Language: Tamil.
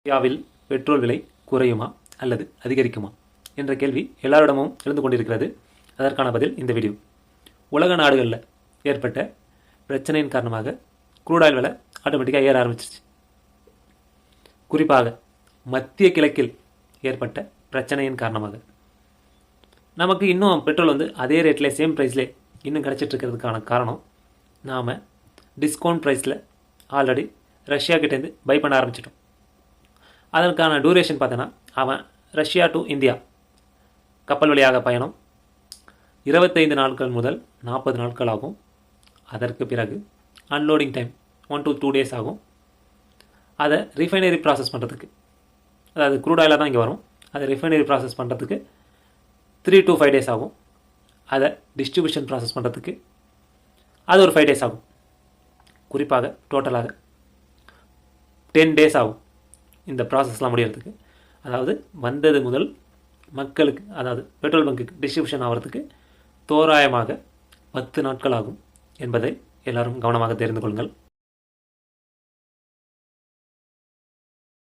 இந்தியாவில் பெட்ரோல் விலை குறையுமா அல்லது அதிகரிக்குமா என்ற கேள்வி எல்லாரிடமும் எழுந்து கொண்டிருக்கிறது. அதற்கான பதில் இந்த வீடியோ. உலக நாடுகளில் ஏற்பட்ட பிரச்சனையின் காரணமாக க்ரூட் ஆயில் விலை ஆட்டோமேட்டிக்காக ஏற ஆரம்பிச்சிருச்சு. குறிப்பாக மத்திய கிழக்கில் ஏற்பட்ட பிரச்சனையின் காரணமாக நமக்கு இன்னும் பெட்ரோல் அதே ரேட்டில் சேம் ப்ரைஸ்லே இன்னும் கிடச்சிட்ருக்கிறதுக்கான காரணம், நாம் டிஸ்கவுண்ட் ப்ரைஸில் ஆல்ரெடி ரஷ்யா கிட்டேருந்து பை பண்ண ஆரம்பிச்சிட்டோம். அதற்கான டூரேஷன் பார்த்தோன்னா, அவன் ரஷ்யா டு இந்தியா கப்பல் வழியாக பயணம் 25 நாட்கள் முதல் 40 நாட்கள் ஆகும். அதற்கு பிறகு அன்லோடிங் டைம் 1 to 2 days ஆகும். அதை ரிஃபைனரி ப்ராசஸ் பண்ணுறதுக்கு, அதாவது க்ரூட் ஆயிலாக தான் இங்கே வரும், அதை ரிஃபைனரி ப்ராசஸ் பண்ணுறதுக்கு 3 to 5 days ஆகும். அதை டிஸ்ட்ரிபியூஷன் ப்ராசஸ் பண்ணுறதுக்கு அது ஒரு 5 days ஆகும். குறிப்பாக டோட்டலாக 10 days ஆகும் இந்த ப்ராசஸ்லாம் முடிகிறதுக்கு. அதாவது வந்தது முதல் மக்களுக்கு, அதாவது பெட்ரோல் பங்குக்கு டிஸ்ட்ரிபியூஷன் ஆகிறதுக்கு தோராயமாக 10 நாட்கள் ஆகும் என்பதை எல்லாரும் கவனமாக தெரிந்து கொள்ளுங்கள்.